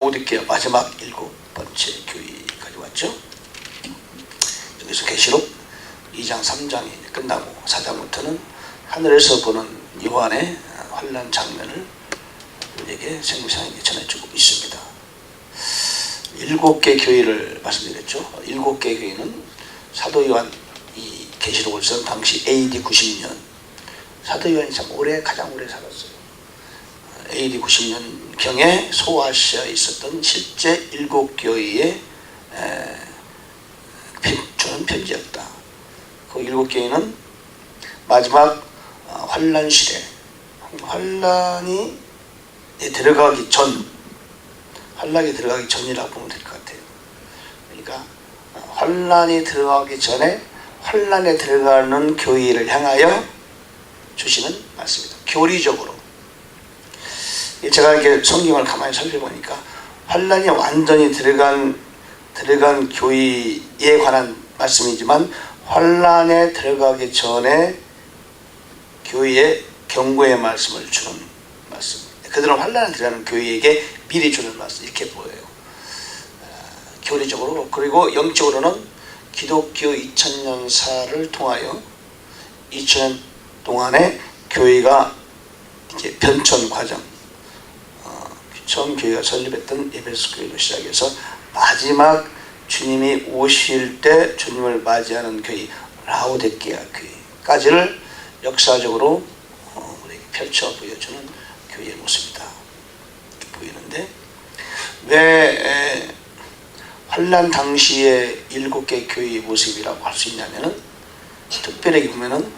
라오디게아 마지막 7번째 교회까지 왔죠. 여기서 계시록 2장 3장이 끝나고 4장부터는 하늘에서 보는 요한의 환난 장면을 우리에게 생생하게 전해주고 있습니다. 7개 교회를 말씀드렸죠. 7개 교회는 사도 요한 이 계시록을 쓴 당시 AD 90년, 사도 요한이 참 가장 오래 살았어요. AD 90년경에 소아시아에 있었던 실제 7교회의 주는 편지였다. 그 7교회는 마지막 환난 시대, 환란이 들어가기 전이라고 보면 될 것 같아요. 그러니까 환란이 들어가기 전에 환란에 들어가는 교회를 향하여 주시는 말씀입니다. 교리적으로 제가 이렇게 성경을 가만히 살펴보니까 환란이 완전히 들어간 교회에 관한 말씀이지만 환란에 들어가기 전에 교회에 경고의 말씀을 주는 말씀, 그들은 환란에 들어가는 교회에게 미리 주는 말씀, 이렇게 보여요. 교리적으로. 그리고 영적으로는 기독교 2000년사를 통하여 2000년 동안에 교회가 이제 변천 과정, 처음 교회가 설립했던 에베소 교회로 시작해서 마지막 주님이 오실 때 주님을 맞이하는 교회 라오디게아 교회까지를 역사적으로 우리에게 펼쳐 보여주는 교회의 모습이다 보이는데, 왜 환난 당시의 7개 교회의 모습이라고 할 수 있냐면은, 특별하게 보면은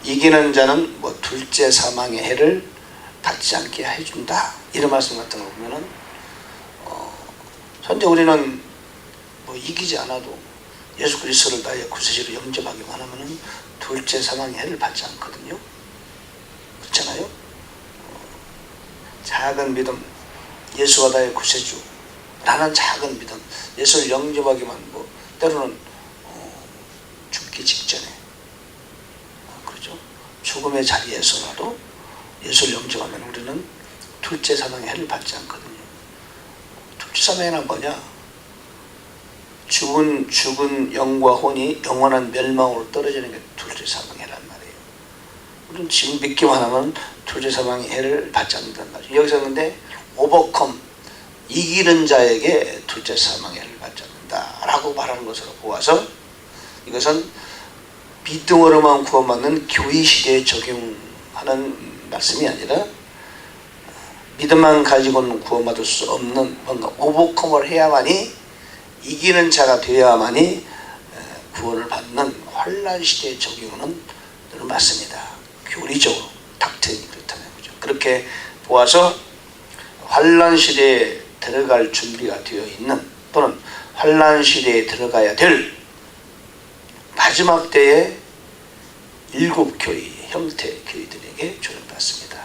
이기는 자는 뭐 둘째 사망의 해를 받지 않게 해준다, 이런 말씀 같은 거 보면은 현재 우리는 뭐 이기지 않아도 예수 그리스도를 나의 구세주로 영접하기만 하면은 둘째 사망의 해를 받지 않거든요. 그렇잖아요. 작은 믿음, 예수가 나의 구세주라는 작은 믿음, 예수를 영접하기만, 뭐 때로는 죽기 직전에, 그렇죠, 죽음의 자리에서라도 예수를 영접하면 우리는 둘째 사망의 해를 받지 않거든요. 둘째 사망이란 뭐냐? 죽은 영과 혼이 영원한 멸망으로 떨어지는 게 둘째 사망의 해란 말이에요. 우리는 지금 믿기만 하면 둘째 사망의 해를 받지 않는단 말이죠. 여기서 근데 오버컴, 이기는 자에게 둘째 사망의 해를 받지 않는다라고 말하는 것으로 보아서, 이것은 믿음으로만 구원받는 교회 시대에 적용하는 말씀이 아니라 믿음만 가지고는 구원받을 수 없는 뭔가 오버컴을 해야만이, 이기는 자가 되어야만이 구원을 받는 환난 시대에 적용하는 맞습니다. 교리적으로 닥트린이 그렇다는 거죠. 그렇게 보아서 환난 시대에 들어갈 준비가 되어 있는, 또는 환난 시대에 들어가야 될 마지막 때의 7교회 형태 교회들에게 주는 받습니다.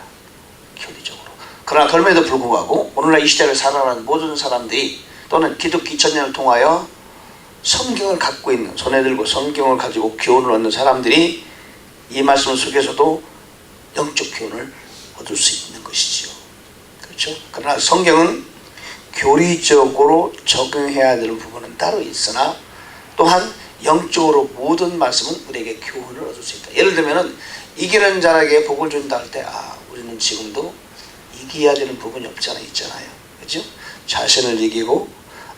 교리적으로. 그러나 그럼에도 불구하고 오늘날 이 시대를 살아가는 모든 사람들이, 또는 기독교 2000년을 통하여 성경을 갖고 있는, 손에 들고 성경을 가지고 교훈을 얻는 사람들이 이 말씀 속에서도 영적 교훈을 얻을 수 있는 것이지요. 그렇죠? 그러나 성경은 교리적으로 적용해야 되는 부분은 따로 있으나, 또한 영적으로 모든 말씀은 우리에게 교훈을 얻을 수 있다. 예를 들면은 이기는 자에게 복을 준다 할 때, 우리는 지금도 이겨야 되는 부분이 없지 않아 있잖아요. 그렇죠? 자신을 이기고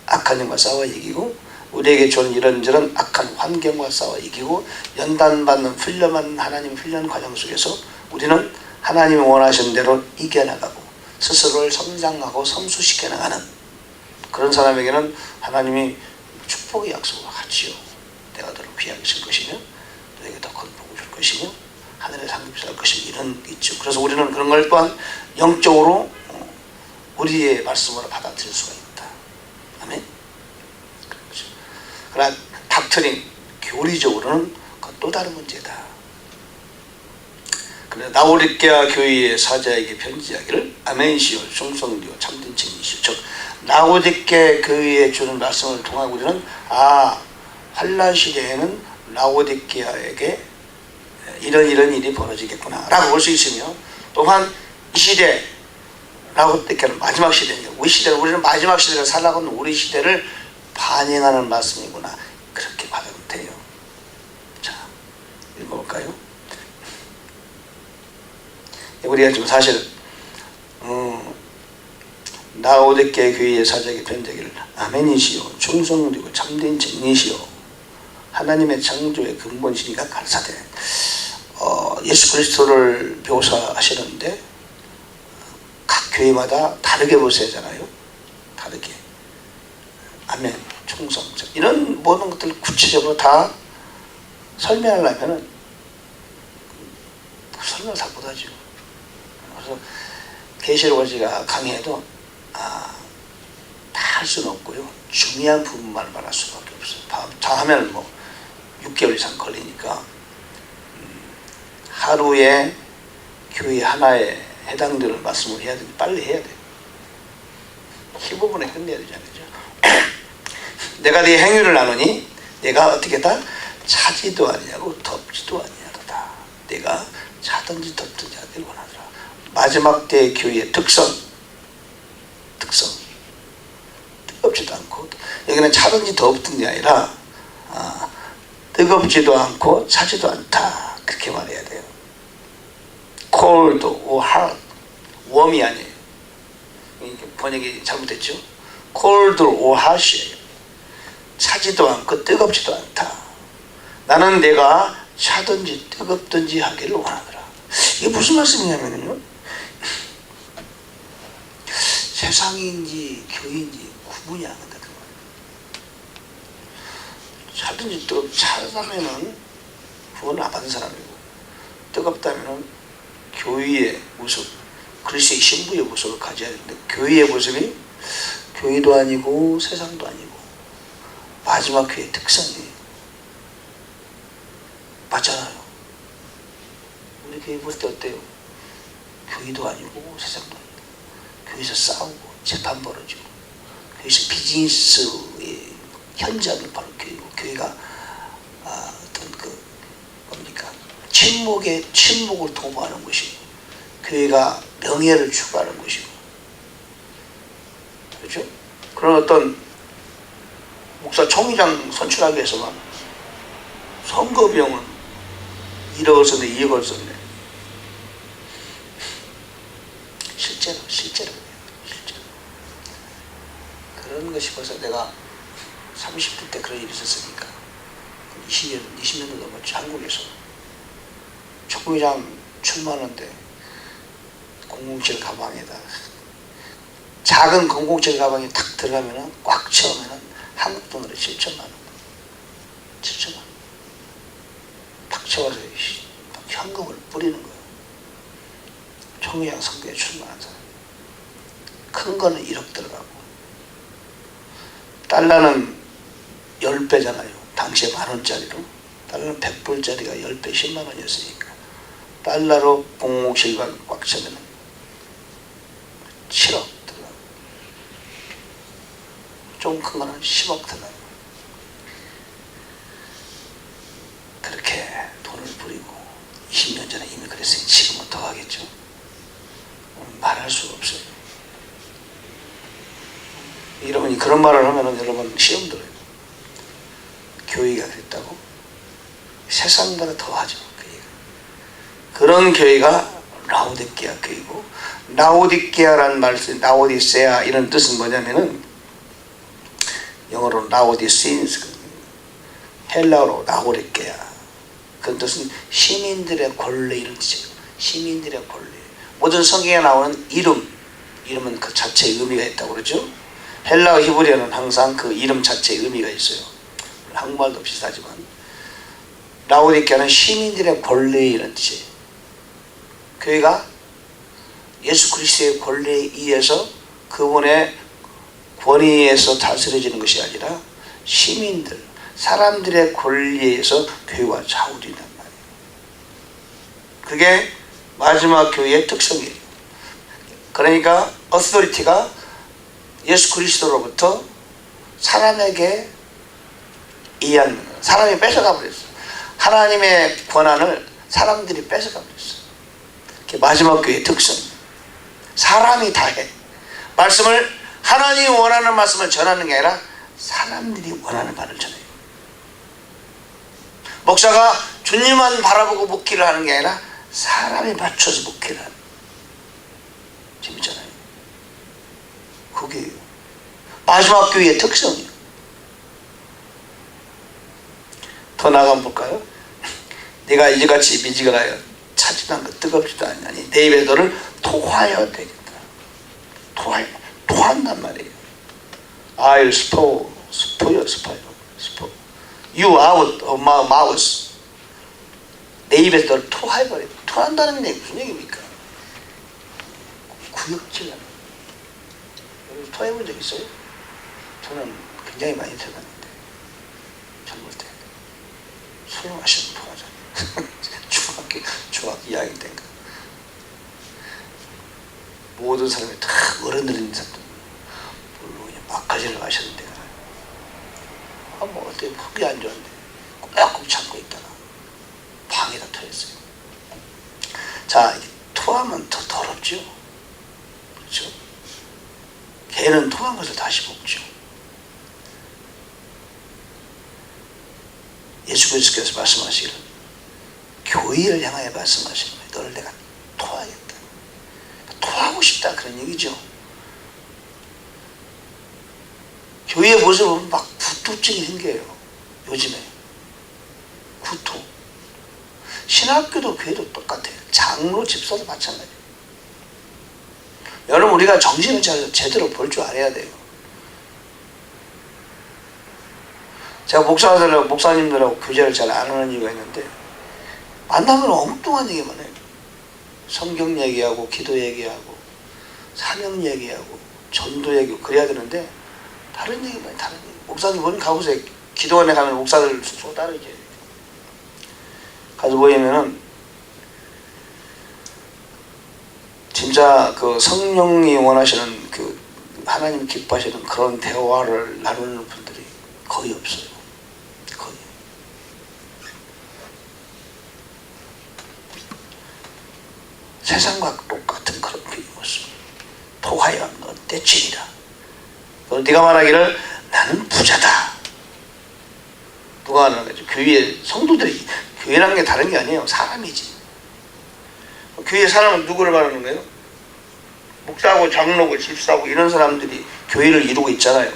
악한 영과 싸워 이기고, 우리에게 주는 이런저런 악한 환경과 싸워 이기고, 연단받는 훈련받는 하나님 훈련 과정 속에서 우리는 하나님이 원하시는 대로 이겨나가고 스스로를 성장하고 성수시켜 나가는 그런 사람에게는 하나님이 축복의 약속을 하지요. 내가 너를 귀하게 쓸 것이며 너에게 더 큰 복을 줄 것이며 하늘의 상급이 살 것이며, 이런 게 있죠. 그래서 우리는 그런 걸 또한 영적으로 우리의 말씀으로 받아들일 수가 있다. 아멘. 그러나 닥트린, 교리적으로는 그건 또 다른 문제다. 그래서 라오디게아 교회의 사자에게 편지하기를 아멘시오, 충성되어 참된 증인이시오. 즉 라오디게아 교회에 주는 말씀을 통하고 우리는 환난 시대에는 라오디게아에게 이런 일이 벌어지겠구나 라고 볼 수 있으며, 또한 이 시대 라오디게아는 마지막 시대니까 우리는 마지막 시대를 살아가는 우리 시대를 반영하는 말씀이구나, 그렇게 받으면 돼요. 자, 읽어볼까요? 우리가 지금 사실 라오디게아 교회의 사적이 변되기를 아멘이시요 충성되고 참된 진리시요 하나님의 창조의 근본이시니까 가르사대. 예수 그리스도를 묘사하시는데 각 교회마다 다르게 묘사하잖아요. 다르게. 아멘, 충성, 이런 모든 것들을 구체적으로 다 설명하려면은 설명을 다 못하죠. 그래서 계시록을 제가 강의해도 다 할 수는 없고요. 중요한 부분만 말할 수밖에 없어요. 다 하면 뭐 6개월 이상 걸리니까 하루에 교회 하나에 해당되는 말씀을 해야 되면 빨리 해야 돼요. 15분에 끝내야 되잖아요. 내가 네 행위를 나누니 내가 어떻게 했다? 차지도 아니하고 덮지도 아니하다. 내가 차든지 덮든지 하기를 원하더라. 마지막 때의 교회의 특성 뜨겁지도 않고, 여기는 차든지 덮든지 아니라 뜨겁지도 않고 차지도 않다, 그렇게 말해야 돼요. cold or hot, 웜이 아니에요. 번역이 잘못됐죠. cold or hot이에요. 차지도 않고 뜨겁지도 않다. 나는 내가 차든지 뜨겁든지 하기를 원하더라. 이게 무슨 말씀이냐면요, 세상인지 교회인지 구분이 안 된다. 차든지 차다면은 구원을 안 받은 사람이고, 뜨겁다면은 교회의 모습, 그리스도의 신부의 모습을 가져야 되는데, 교회의 모습이 교회도 아니고 세상도 아니고 마지막 교회의 특성이에요. 맞잖아요. 우리 교회 볼 때 어때요? 교회도 아니고 세상도 아니고, 교회에서 싸우고 재판 벌어지고, 교회에서 비즈니스의 현장이 바로 교회고, 교회가 어떤 뭡니까? 침묵을 도모하는 것이고, 교회가 명예를 추구하는 것이고, 그렇죠? 그런 어떤 목사 총회장 선출하기 위해서만 선거 비용은 1억을 썼네, 2억을 썼네. 실제로 그런 것이 벌써 내가 30대 때 그런 일이 있었으니까 20년도 넘었죠. 한국에서 총회장 출마하는데 007 가방에다, 작은 007 가방에 탁 들어가면은 꽉 채우면은 한국 돈으로 7천만 원. 탁 채워서 현금을 뿌리는 거예요. 총회장 선거에 출마한 사람. 큰 거는 1억 들어가고, 달러는 10배잖아요. 당시에 10,000원짜리로. 달러는 100불짜리가 10배 10만 원이었으니까 달러로 007관 꽉 차면 7억 들어가고, 좀 큰 거는 10억 들어가고, 그렇게 돈을 부리고 20년 전에 이미 그랬으니 지금은 더 하겠죠. 말할 수가 없어요. 여러분이 그런 말을 하면은 여러분 시험 들어요. 교회가 그랬다고? 세상보다 더 하죠, 교회가. 그런 교회가 라오디게아 교회고, 라오디게아라는 말씀, 라오디세아, 이런 뜻은 뭐냐면은 영어로 라오디시인스, 헬라어로 라오디게아. 그 뜻은 시민들의 권리, 이런 뜻이에요. 시민들의 권리. 모든 성경에 나오는 이름은 그 자체의 의미가 있다고 그러죠. 헬라어 히브리어는 항상 그 이름 자체의 의미가 있어요. 한국말도 비슷하지만 라오디게아는 시민들의 권리, 이런 뜻이에요. 교회가 예수 그리스도의 권리에 의해서, 그분의 권위에서 다스려지는 것이 아니라 시민들, 사람들의 권리에 의해서 교회가 좌우된단 말이에요. 그게 마지막 교회의 특성이에요. 그러니까 어서리티가 예수 그리스도로부터 사람에게 이해하는 거예요. 사람이 뺏어가 버렸어요. 하나님의 권한을 사람들이 뺏어가 버렸어요. 그게 마지막 교회의 특성이에요. 사람이 다 해. 말씀을 하나님이 원하는 말씀을 전하는 게 아니라 사람들이 원하는 말을 전해요. 목사가 주님만 바라보고 목회를 하는 게 아니라 사람에 맞춰서 목회를 하는. 재밌잖아요. 그게 마지막 교회의 특성이에요. 더 나아가 볼까요? 네가 이제같이 미지근하여 차지도 않고 뜨겁지도 않으니 내 입에 너를 토하여 되겠다. 토한단 말이에요. I'll spoil you out of my mouth. 내 입에서 너를 토해버려. 토한다는 게 무슨 얘기입니까? 구역질 하는. 여러분 토해본 적 있어요? 저는 굉장히 많이 토했는데 젊을 때 술 마시면 토하잖아요. 중학교 2학년 때인가. 모든 사람이 다 어른들 있는 사람들 물로 그냥 막가지를 마셨는데 뭐 어때 속이 안 좋은데 꾹꾹 참고 있다가 방에다 토했어요. 자, 토하면 더 더럽죠. 그렇죠? 개는 토한 것을 다시 먹죠. 예수께서 말씀하시기를 교회를 향하여 말씀하시는 거예요. 너를 내가 토하겠다. 토하고 싶다 그런 얘기죠. 교회의 모습을 보면 막 구토증이 생겨요. 요즘에 구토. 신학교도 교회도 똑같아요. 장로 집사도 마찬가지예요. 여러분 우리가 정신을 제대로 볼 줄 알아야 돼요. 제가 목사님들하고 교제를 잘 안 하는 이유가 있는데 만나면 엉뚱한 얘기만 해요. 성경 얘기하고 기도 얘기하고 사명 얘기하고 전도 얘기하고 그래야 되는데 다른 얘기만 해요. 다른 얘기. 목사님 보면 가보세요. 기도원에 가면 목사들 숙소 따로 이제 가서 보이면은 진짜 그 성령이 원하시는 그 하나님 기뻐하시는 그런 대화를 나누는 분들이 거의 없어요. 거의. 세상과 똑같은 그런 모습. 토하여 너 떼치리라. 네가 말하기를 나는 부자다. 누가 하는 거죠? 교회의 성도들이. 교회라는 게 다른 게 아니에요. 사람이지. 교회의 사람은 누구를 말하는 거예요? 목사하고 장로고 집사하고 이런 사람들이 교회를 이루고 있잖아요.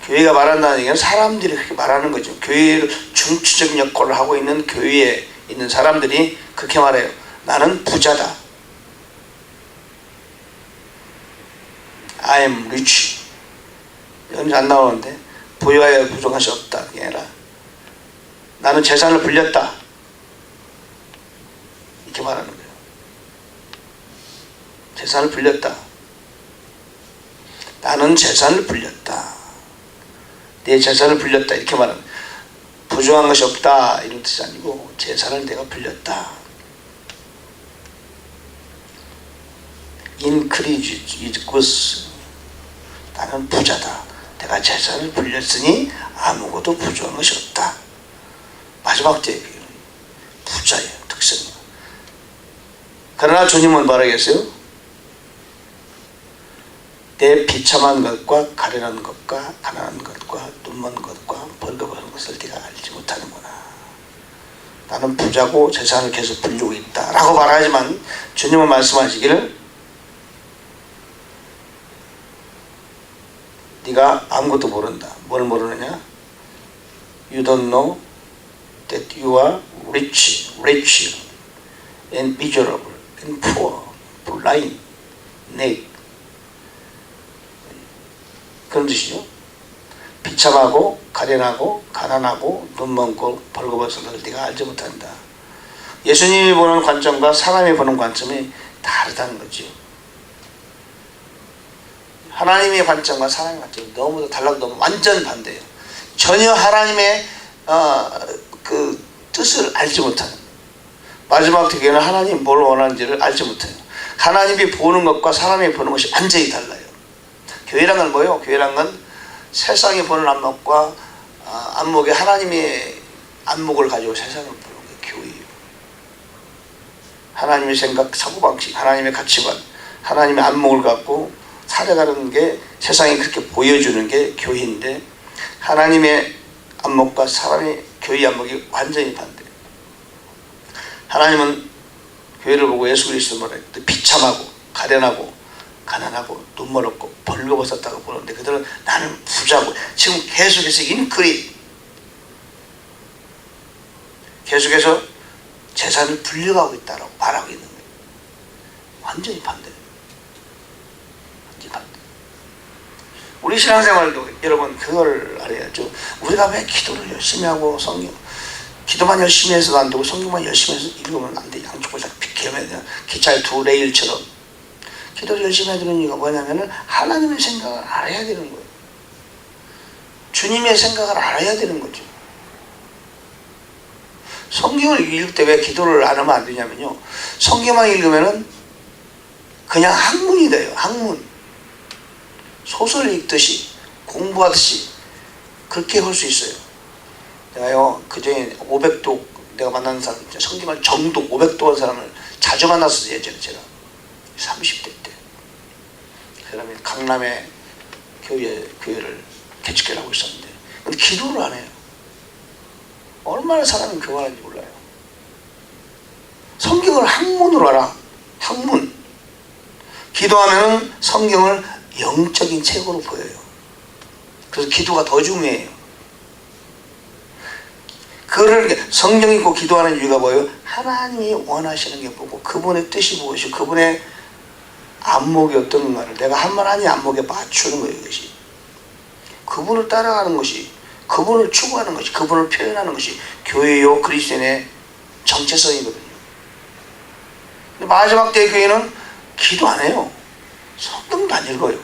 교회가 말한다는 얘기는 사람들이 그렇게 말하는 거죠. 교회를 중추적인 역할을 하고 있는 교회에 있는 사람들이 그렇게 말해요. 나는 부자다. I am rich. 여기 안 나오는데 부유하여 부족한 것이 없다. 그게 아니라 나는 재산을 불렸다. 이렇게 말하는 거예요. 재산을 불렸다. 나는 재산을 불렸다. 내 재산을 불렸다. 이렇게 말하는 거예요. 부족한 것이 없다. 이런 뜻이 아니고 재산을 내가 불렸다. Increase is good. 나는 부자다. 내가 재산을 불렸으니 아무것도 부족한 것이 없다. 마지막 때 부자의 특성이에요. 그러나 주님은 말하겠어요? 내 비참한 것과 가련한 것과 가난한 것과 눈먼 것과 벌거벗은 것을 네가 알지 못하는구나. 나는 부자고 재산을 계속 불리고 있다 라고 말하지만 주님은 말씀하시기를 네가 아무것도 모른다. 뭘 모르느냐? You don't know that you are rich and miserable and poor, blind, naked. 그런 뜻이죠. 비참하고 가련하고 가난하고 눈먼고 벌거벗은 것을 네가 알지 못한다. 예수님이 보는 관점과 사람이 보는 관점이 다르다는 거죠. 하나님의 관점과 사람의 관점이 너무 달라고 너무 완전 반대예요. 전혀 하나님의 그 뜻을 알지 못하는, 마지막 대교는 하나님이 뭘 원하는지를 알지 못해요. 하나님이 보는 것과 사람이 보는 것이 완전히 달라요. 교회란 건 뭐예요? 교회란 건 세상이 보는 안목과 안목에 하나님의 안목을 가지고 세상을 보는 게 교회예요. 하나님의 생각, 사고방식, 하나님의 가치관, 하나님의 안목을 갖고 살아가는 게 세상이 그렇게 보여주는 게 교회인데, 하나님의 안목과 사람의 교회 안목이 완전히 반대예요. 하나님은 교회를 보고 예수 그리스도 뭐라 했대? 비참하고 가련하고 가난하고 눈물 없고 벌거벗었다고 보는데, 그들은 나는 부자고, 지금 계속해서 인크리, 계속해서 재산을 불려가고 있다고 말하고 있는 거예요. 완전히 반대. 완전히 반대. 우리 신앙생활도 여러분 그걸 알아야죠. 우리가 왜 기도를 열심히 하고 기도만 열심히 해서도 안 되고 성경만 열심히 해서 읽으면 안 돼. 양쪽을 다 비켜야 돼. 기차의 두 레일처럼. 기도를 열심히 해야 되는 이유가 뭐냐면은 하나님의 생각을 알아야 되는 거예요. 주님의 생각을 알아야 되는 거죠. 성경을 읽을 때 왜 기도를 안 하면 안 되냐면요, 성경만 읽으면은 그냥 학문이 돼요. 학문. 소설 읽듯이 공부하듯이 그렇게 할 수 있어요. 내가요 그전에 500도 내가 만나는 사람, 성경을 정독 500도 한 사람을 자주 만났어요. 예전에 제가 30대 때. 그 사람이 강남에 교회를 개척을 하고 있었는데, 근데 기도를 안 해요. 얼마나 사람이 교만한지 몰라요. 성경을 학문으로 알아. 학문. 기도하면은 성경을 영적인 책으로 보여요. 그래서 기도가 더 중요해요. 그거를 성경 읽고 기도하는 이유가 뭐예요? 하나님이 원하시는 게 뭐고, 그분의 뜻이 무엇이고, 그분의 안목이 어떤 건가를 내가 하나님의 안목에 맞추는 거예요. 이것이 그분을 따라가는 것이, 그분을 추구하는 것이, 그분을 표현하는 것이 교회요 그리스도인의 정체성이거든요. 근데 마지막 때의 교회는 기도 안 해요. 성경도 안 읽어요.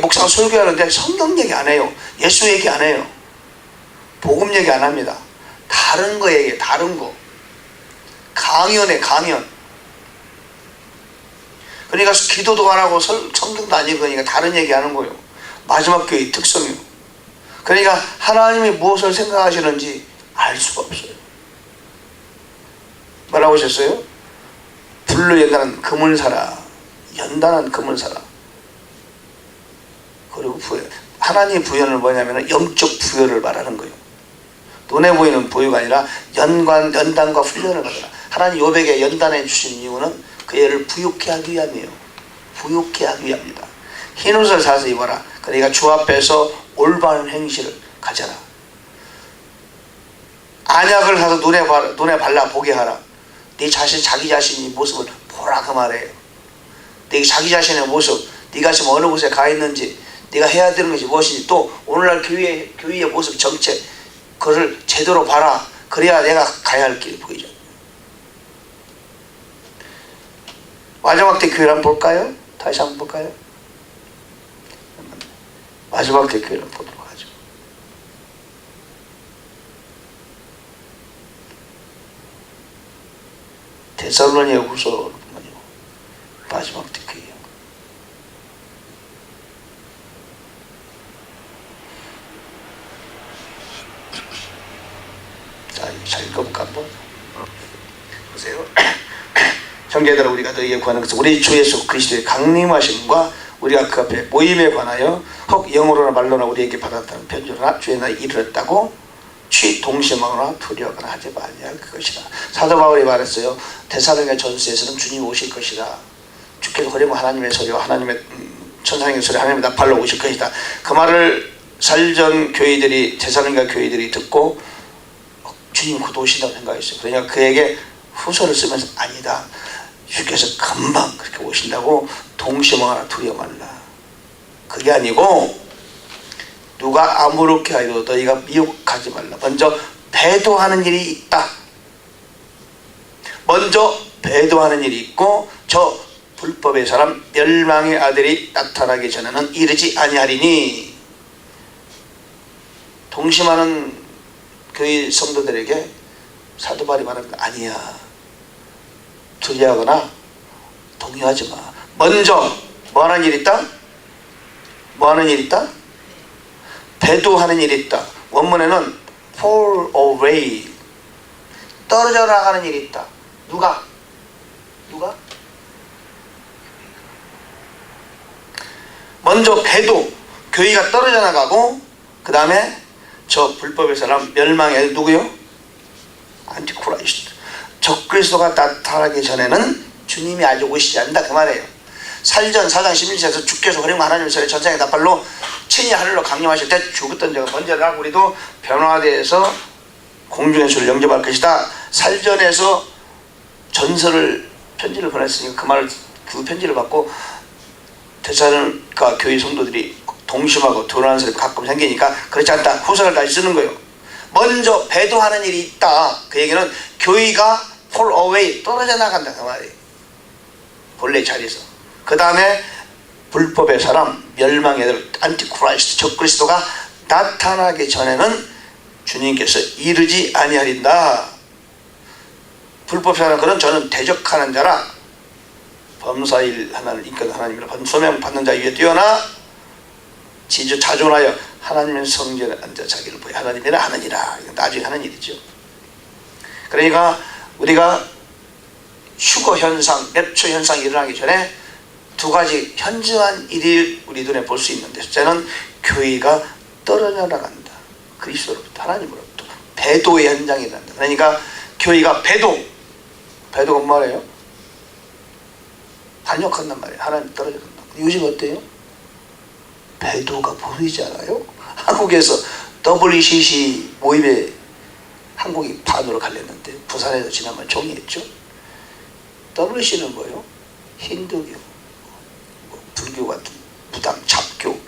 목사가 설교하는데 성경 얘기 안 해요. 예수 얘기 안 해요. 복음 얘기 안 합니다. 다른 거 얘기해. 다른 거. 강연해. 강연. 그러니까 기도도 안 하고 성경도 안 읽으니까 다른 얘기 하는 거예요. 마지막 교회의 특성이요. 그러니까 하나님이 무엇을 생각하시는지 알 수가 없어요. 뭐라고 하셨어요? 불로 연단한 금을 사라. 연단한 금을 사라. 그리고 부여. 하나님의 부여는 뭐냐면 영적 부여를 말하는 거예요. 눈에 보이는 부여가 아니라 연단과 훈련을 받아라. 하나님 요백에 연단해 주신 이유는 그 애를 부욕해 하기 위함이에요. 부욕해 하기 위함입니다. 흰옷을 사서 입어라. 그러니까 주 앞에서 올바른 행실을 가져라. 안약을 사서 눈에 발라 보게 하라. 네 자기 자신의 모습을 보라, 그 말이에요. 네 자기 자신의 모습, 네가 지금 어느 곳에 가 있는지, 네가 해야 되는 것이 무엇인지, 또 오늘날 교회의 모습, 정체, 그걸 제대로 봐라. 그래야 내가 가야 할 길이 보이죠. 마지막 때 교회를 한번 볼까요? 다시 한번 볼까요? 마지막 때 교회를 보도록 하죠. 데살로니가 후서 마지막 때 교회요. 자, 잘 읽어볼까 한번? 보세요. 형제들아, 우리가 너희에게 구하는 것은 우리 주 예수 그리스도의 강림하심과 우리가 그 앞에 모임에 관하여 혹 영어로나 말로나 우리에게 받았다는 편지로나 주의 날에 이르렀다고 취 동심하거나 두려워하거나 하지 말아야 그것이다. 사도 바울이 말했어요. 데살로니가 전서에서는 주님이 오실 것이다. 주께서 거리면 하나님의 소리와 하나님의 천사의 소리, 하나님의 나팔로 오실 것이다. 그 말을 살전 교회들이, 데살로니가 교회들이 듣고 주님 곧 오신다고 생각했어요. 그러니까 그에게 후서를 쓰면서 아니다. 주께서 금방 그렇게 오신다고 동심하거나 두려워 말라. 그게 아니고 누가 아무렇게 하여도 너희가 미혹하지 말라. 먼저 배도하는 일이 있다. 먼저 배도하는 일이 있고 저 불법의 사람 멸망의 아들이 나타나기 전에는 이르지 아니하리니. 동심하는 교회 성도들에게 사도 바울이 말하는 거 아니야. 두려워하거나 동요하지 마. 먼저 뭐하는 일이 있다? 뭐하는 일이 있다? 배도하는 일이 있다. 원문에는 fall away, 떨어져 나가는 일이 있다. 누가? 먼저 배도 교회가 떨어져 나가고 그 다음에 저 불법의 사람 멸망해. 누구요? 안티크라이스트. 적그리스도가 나타나기 전에는 주님이 아직 오시지 않는다 그 말이에요. 살전 4장 11절에서 주께서 허령 하나님의 전에 전생의 나팔로 친히 하늘로 강림하실 때 죽었던 자가 먼저라 우리도 변화되어서 공중의 수를 영접할 것이다. 살전에서 전설을 편지를 보냈으니까 그 편지를 받고 데살로니가 교회 성도들이 동심하고 돌아가는 사람이 가끔 생기니까 그렇지 않다. 후설을 다시 쓰는 거예요. 먼저 배도하는 일이 있다. 그 얘기는 교회가 fall away 떨어져 나간다 그 말이에요. 본래 자리에서. 그 다음에 불법의 사람 멸망의 애들 안티크라이스트 적그리스도가 나타나기 전에는 주님께서 이르지 아니하린다. 불법의 사람 그는 저는 대적하는 자라 범사일 하나를 이끌 하나님이라 소명 받는 자 위에 뛰어나 지주 자존하여 하나님의 성전에 앉아 자기를 보여 하나님이라 하느니라. 이건 나중에 하는 일이죠. 그러니까 우리가 휴거 현상, 랩처 현상이 일어나기 전에 두 가지 현저한 일을 우리 눈에 볼 수 있는데, 첫째는 교회가 떨어져 나간다. 그리스도로부터 하나님으로부터 배도의 현상이 일어난다. 그러니까 교회가 배도가 뭐예요? 반역한단 말이에요. 하나님 떨어져 간다. 요즘 어때요? 배도가 보이지 않아요? 한국에서 WCC 모임에 한국이 반으로 갈렸는데 부산에서 지난번 총회했죠. WCC는 뭐예요? 힌두교, 불교 같은 무당, 잡교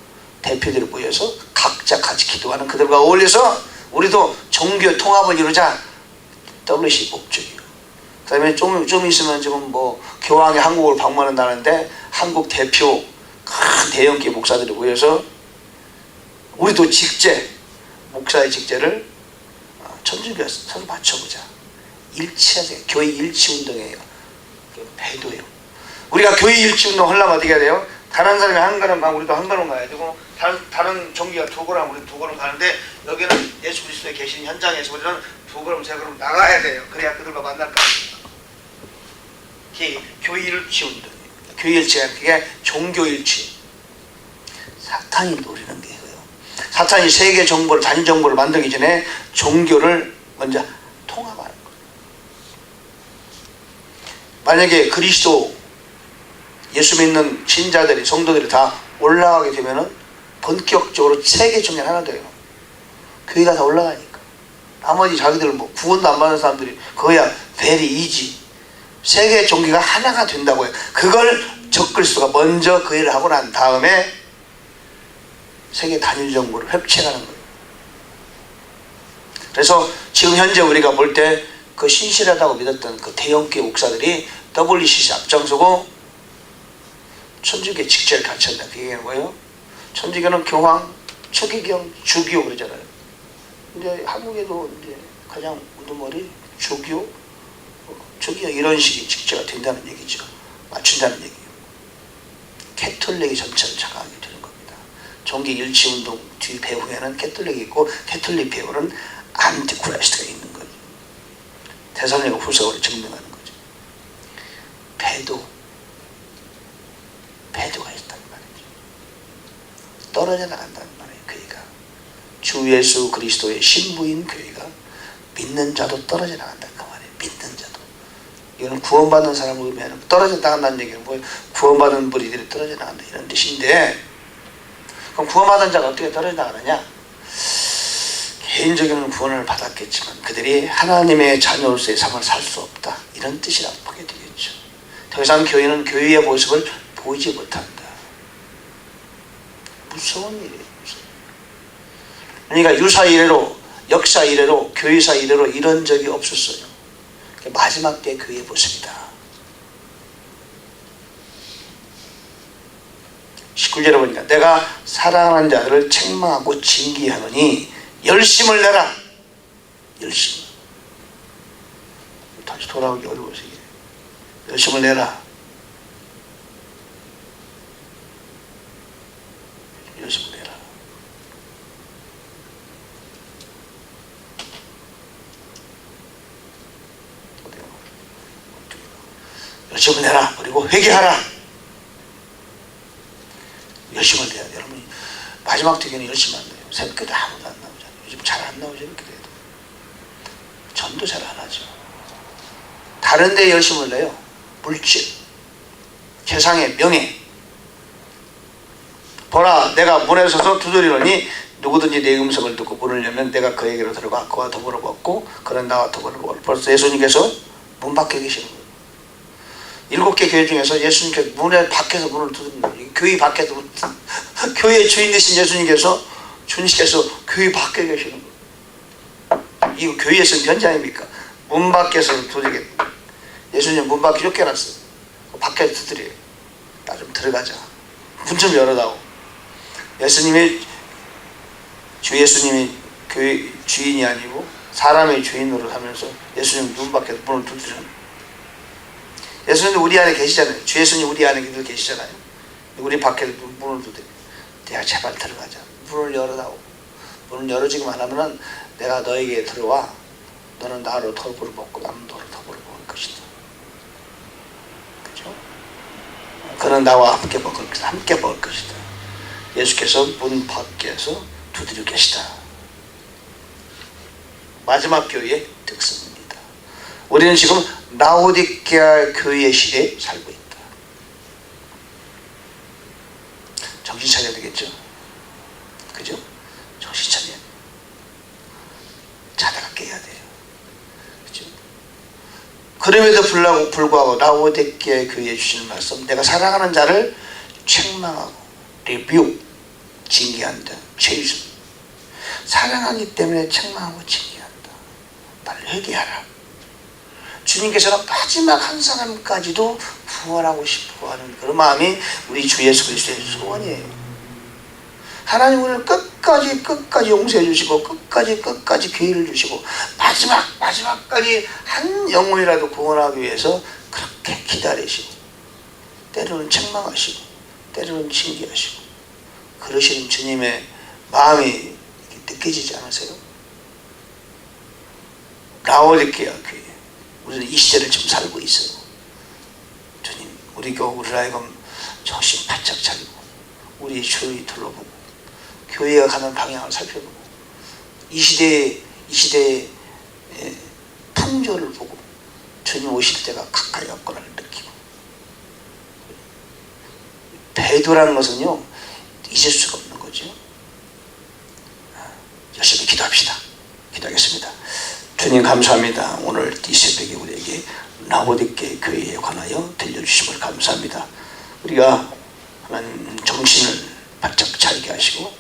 대표들이 모여서 각자 같이 기도하는 그들과 어울려서 우리도 종교 통합을 이루자. WCC 목적이에요. 그 다음에 좀 있으면 지금 뭐 교황이 한국을 방문한다는데 한국 대표 큰 대형교 목사들이 모여서 우리도 직제, 목사의 직제를 천주교에 서로 맞춰보자. 일치하세요. 교회 일치운동이에요. 배도예요. 우리가 교회 일치운동 하려면 어떻게 해야 돼요? 다른 사람이 한 걸음 가면 우리도 한 걸음 가야 되고, 다른 종교가 두 걸음 우리도 두 걸음 가는데, 여기는 예수 그리스도에 계신 현장에서 우리는 두 걸음 세 걸음 나가야 돼요. 그래야 그들과 만날 거 아닙니까? 그게 교회 일치운동이에요. 교회 일치가 그게 종교 일치. 사탄이 노리는 게 이거예요. 사탄이 세계 정보를, 단위 정보를 만들기 전에 종교를 먼저 통합하는 거예요. 만약에 그리스도 예수 믿는 신자들이, 성도들이 다 올라가게 되면은 본격적으로 세계 종교는 하나 돼요. 교회가 다 올라가니까. 나머지 자기들 뭐 구원도 안 받는 사람들이 그거야 very easy. 세계 종교가 하나가 된다고요. 그걸 적그리스도가 먼저 그 일을 하고 난 다음에 세계 단일 정보를 획책하는 거예요. 그래서 지금 현재 우리가 볼 때 그 신실하다고 믿었던 그 대형교회 목사들이 WCC 앞장서고 천주교 직제를 같이 한다. 그게 뭐예요? 천주교는 교황, 초기경, 주교 그러잖아요. 이제 한국에도 이제 가장 우두머리 주교, 초기경 이런 식의 직제가 된다는 얘기죠. 맞춘다는 얘기예요. 캐톨릭이 전체를 장악하게 되는 겁니다. 종교 일치운동 뒤 배후에는 캐톨릭이 있고 캐톨릭 배후는 안티크라이스트가 있는 거죠. 데살로니가 후서를 증명하는 거죠. 배도가 있다는 말이죠. 떨어져 나간다는 말이에요. 교회가 주 예수 그리스도의 신부인 교회가 믿는 자도 떨어져 나간다는 그 말이에요. 믿는 자도. 이거는 구원받는 사람을 의미하는, 떨어져 나간다는 얘기는 뭐예요? 구원받은 무리들이 떨어져 나간다 이런 뜻인데, 그럼 구원받은 자가 어떻게 떨어져 나가느냐? 개인적인 구원을 받았겠지만 그들이 하나님의 자녀로서의 삶을 살 수 없다 이런 뜻이라고 보게 되겠죠. 더 이상 교회는 교회의 모습을 보이지 못한다. 무서운 일이에요. 그러니까 유사 이래로, 역사 이래로, 교회사 이래로 이런 적이 없었어요. 마지막 때 교회의 모습이다. 19절에 보니까 내가 사랑하는 자들을 책망하고 징계하노니 열심을 내라. 열심. 다시 돌아오기 어려워서 이게. 열심을 내라. 열심을 내라. 열심을 내라. 그리고 회개하라. 열심을 내야 돼. 여러분 마지막 대교는 열심히 안 내요. 새벽기도 아무도 안 나오잖아요. 요즘 잘 안 나오죠. 이렇게 돼도 전도 잘 안 하죠. 다른 데 열심을 내요. 물질, 세상의 명예. 보라, 내가 문에 서서 두드리노니 누구든지 내 음성을 듣고 문을 열면 내가 그에게로 들어가 그와 더불어 먹고 그는 나와 더불어 먹을. 벌써 예수님께서 문 밖에 계시는 거예요. 7개 교회 중에서 예수님께서 문에 밖에서 문을 두드린다. 교회 밖에서 교회의 주인 되신 예수님께서 주님께서 교회 밖에 계시는 거예요. 이거 교회에서 변제 아닙니까? 문 밖에서 두드리겠다. 예수님 문 밖에 쫓겨났어요. 밖에 두드려요. 나 좀 들어가자. 문 좀 열어다오. 주 예수님이 교회 주인이 아니고 사람의 주인으로 하면서 예수님 문 밖에 문을 두드려요. 예수님도 우리 안에 계시잖아요. 주 예수님 우리 안에 계시잖아요. 우리 밖에 문을 두드려요. 내가 제발 들어가자. 문을 열어다오. 문을 열어주기만 하면은 내가 너에게 들어와. 너는 나로 더불어 먹고 나는 너로 더불어 먹을 것이다. 그죠? 그는 나와 함께 먹을 것이다. 예수께서 문 밖에서 두드려 계시다. 마지막 교회의 특성입니다. 우리는 지금 라오디게아 교회의 시대에 살고 있다. 정신 차려야 되겠죠? 그죠? 정신 차려. 자다가 깨야 돼요. 그죠? 그럼에도 불구하고 라오디게아 교회에 주시는 말씀, 내가 사랑하는 자를 책망하고 리뷰, 징계한다. 죄의식. 사랑하기 때문에 책망하고 징계한다. 빨리 회개하라. 주님께서는 마지막 한 사람까지도 구원하고 싶어하는 그런 마음이 우리 주 예수 그리스도의 소원이에요. 하나님 우리를 끝까지 용서해 주시고 끝까지 기회를 주시고 마지막까지 한 영혼이라도 구원하기 위해서 그렇게 기다리시고 때로는 책망하시고 때로는 징계하시고 그러시는 주님의 마음이 느껴지지 않으세요? 라오디게아 교회, 우리는 이 시대를 지금 살고 있어요. 주님, 우리를 하여금 정신 바짝 차리고 우리 주위 둘러보고 교회가 가는 방향을 살펴보고 이 시대의 풍조를 보고 주님 오실 때가 가까이 왔구나를 느끼고. 배도라는 것은요 잊을 수가 없는 거죠. 열심히 기도합시다. 기도하겠습니다. 주님 감사합니다. 오늘 이 새벽에 우리에게 라오디게아 교회에 관하여 들려주심을 감사합니다. 우리가 하나님 정신을 바짝 차리게 하시고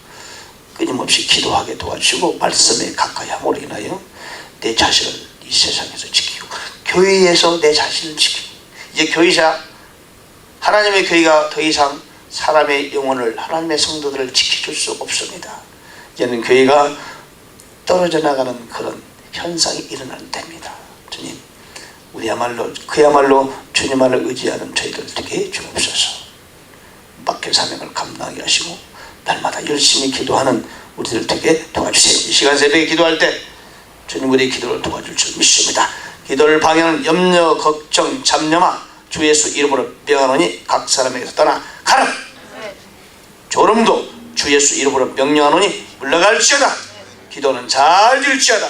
끊임없이 기도하게 도와주시고 말씀에 가까이 함으로 인하여 내 자신을 이 세상에서 지키고 교회에서 내 자신을 지키고 이제 교회자 하나님의 교회가 더 이상 사람의 영혼을 하나님의 성도들을 지켜줄 수 없습니다. 이제는 교회가 떨어져 나가는 그런 현상이 일어나는 때입니다. 주님 그야말로 주님만을 의지하는 저희들 되게 주옵소서. 밖의 사명을 감당하게 하시고 날마다 열심히 기도하는 우리들 되게 도와주세요. 이 시간 새벽에 기도할 때 주님 우리의 기도를 도와줄 줄 믿습니다. 기도를 방해하는 염려, 걱정, 잡념아 주 예수 이름으로 명하노니 각 사람에게서 떠나 가라. 졸음도 주 예수 이름으로 명령하노니 물러갈지어다. 기도는 잘 될지어다.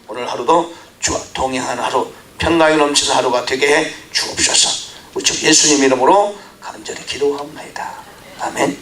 오늘 하루도 주와 동행하는 하루, 평강이 넘치는 하루가 되게 해 주옵소서. 우리 주 예수님 이름으로 간절히 기도합니다. 아멘.